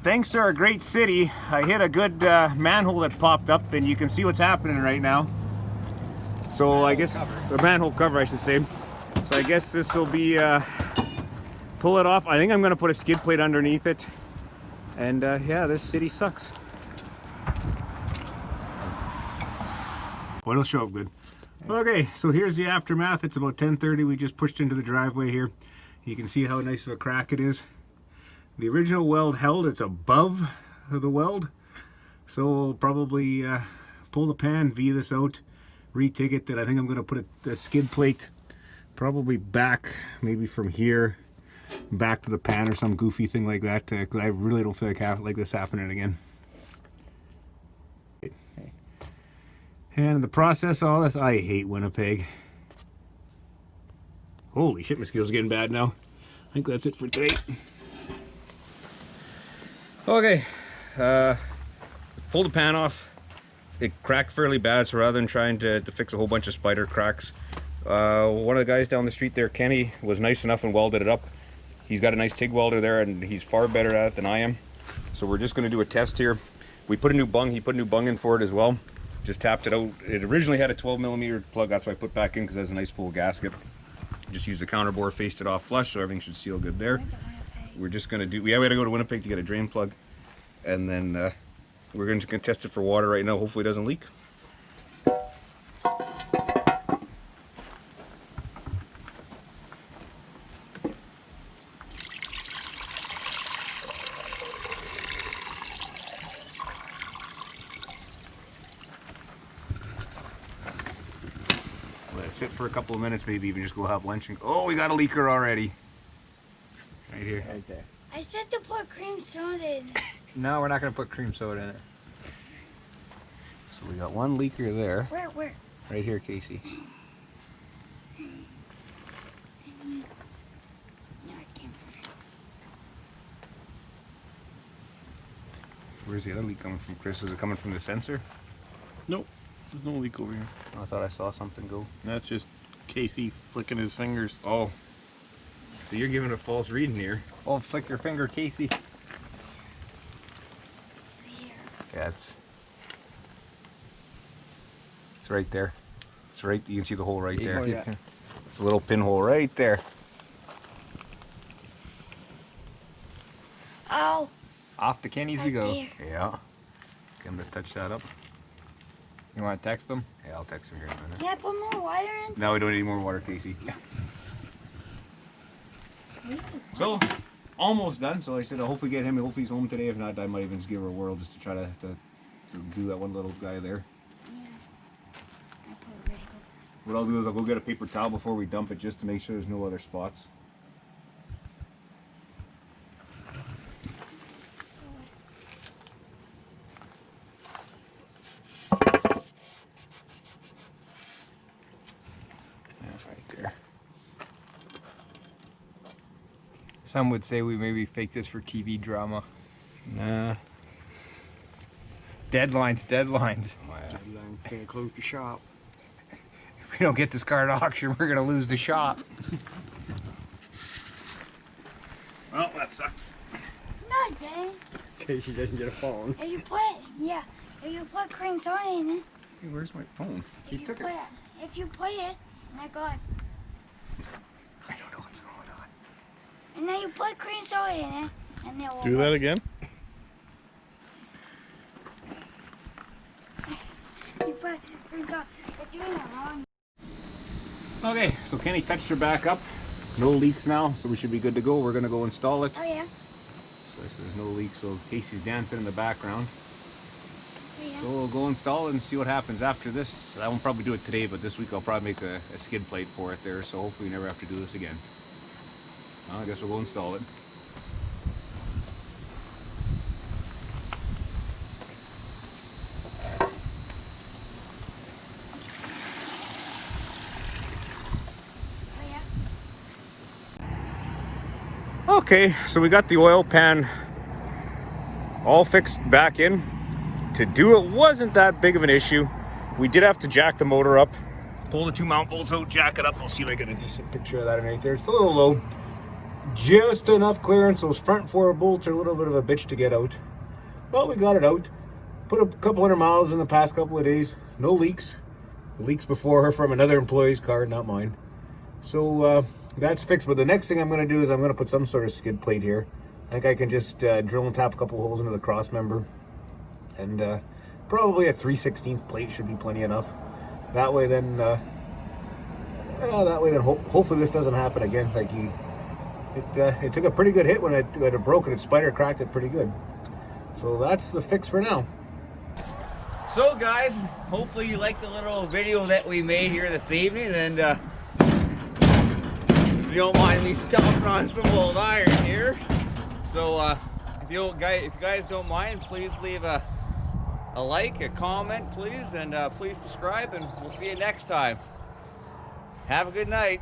thanks to our great city, I hit a good manhole that popped up, and you can see what's happening right now. So I guess the manhole cover, I should say. So I guess this will be pull it off. I think I'm going to put a skid plate underneath it, and yeah, this city sucks. Well, it'll show up good. Okay, so here's the aftermath. It's about 10:30. We just pushed into the driveway here. You can see how nice of a crack it is. The original weld held. It's above the weld. So we'll probably pull the pan, V this out, re-TIG it. Then I think I'm going to put a skid plate probably back, maybe from here, back to the pan or some goofy thing like that. Because I really don't feel like this happening again. And in the process of all this, I hate Winnipeg. Holy shit, mosquitoes are getting bad now. I think that's it for today. Okay, pulled the pan off. It cracked fairly bad, so rather than trying to fix a whole bunch of spider cracks, one of the guys down the street there, Kenny, was nice enough and welded it up. He's got a nice TIG welder there, and he's far better at it than I am. So we're just going to do a test here. We put a new bung. He put a new bung in for it as well. Just tapped it out. It originally had a 12mm plug. That's why I put back in, because it has a nice full gasket. Just used the counter bore, faced it off flush, so everything should seal good there. We're just going to do, we had to go to Winnipeg to get a drain plug, and then we're going to test it for water right now. Hopefully it doesn't leak. Let it sit for a couple of minutes, maybe even just go have lunch and, oh, we got a leaker already. Right here. Right there. I said to put cream soda in it. No, we're not going to put cream soda in it. So we got one leaker there. Where? Right here, Casey. No, I can't. Where's the other leak coming from, Chris? Is it coming from the sensor? Nope, there's no leak over here. Oh, I thought I saw something go. That's just Casey flicking his fingers. Oh. So you're giving a false reading here. Oh, flick your finger, Casey. Here. Yeah, it's right there. It's right, you can see the hole right there. Oh, yeah. It's a little pinhole right there. Oh. Off to Kenny's we Right go. there. Yeah. Get him to touch that up. You want to text them? Yeah, I'll text him here in a minute. Can I put more water in? No, we don't need more water, Casey. So, almost done. So I said I'll hopefully get him, hopefully he's home today. If not, I might even just give her a whirl just to try to do that one little guy there. Yeah. I put it right over. What I'll do is I'll go get a paper towel before we dump it, just to make sure there's no other spots. Yeah, right there. Some would say we maybe fake this for TV drama. Nah. Deadlines. Oh, yeah. Can't close the shop. If we don't get this car at auction, we're going to lose the shop. Well, that sucks. No, Jane. Casey doesn't get a phone. If you put cream soda in it. Hey, where's my phone? He took it. If you put it, and I got, I don't know what's going on. and then you put cream soda in it, and it will Do that again? You put cream soda. You're doing it wrong. Okay, so Kenny touched her back up. No leaks now, so we should be good to go. We're gonna go install it. Oh yeah. So I said there's no leaks, so Casey's dancing in the background. Oh, yeah. So we'll go install it and see what happens after this. I won't probably do it today, but this week I'll probably make a skid plate for it there, so hopefully we never have to do this again. Well, I guess we'll go install it. Oh yeah. Okay, so we got the oil pan all fixed back in. To do it wasn't that big of an issue. We did have to jack the motor up, pull the two mount bolts out, jack it up. We'll see if I get a decent picture of that right there. It's a little low. just enough clearance. Those front four bolts are a little bit of a bitch to get out. Well, we got it out. Put a couple 100 miles in the past couple of days. No leaks. The leaks before are from another employee's car, not mine. So that's fixed. But the next thing I'm going to do is I'm going to put some sort of skid plate here. I think I can just drill and tap a couple holes into the cross member. And probably a 3/16 plate should be plenty enough. That way then, hopefully this doesn't happen again. Like it took a pretty good hit when it broke and it spider cracked it pretty good. So that's the fix for now. So guys, hopefully you liked the little video that we made here this evening, and if you don't mind me stomping on some old iron here. So if you guys don't mind, please leave a like, a comment please, and please subscribe, and we'll see you next time. Have a good night.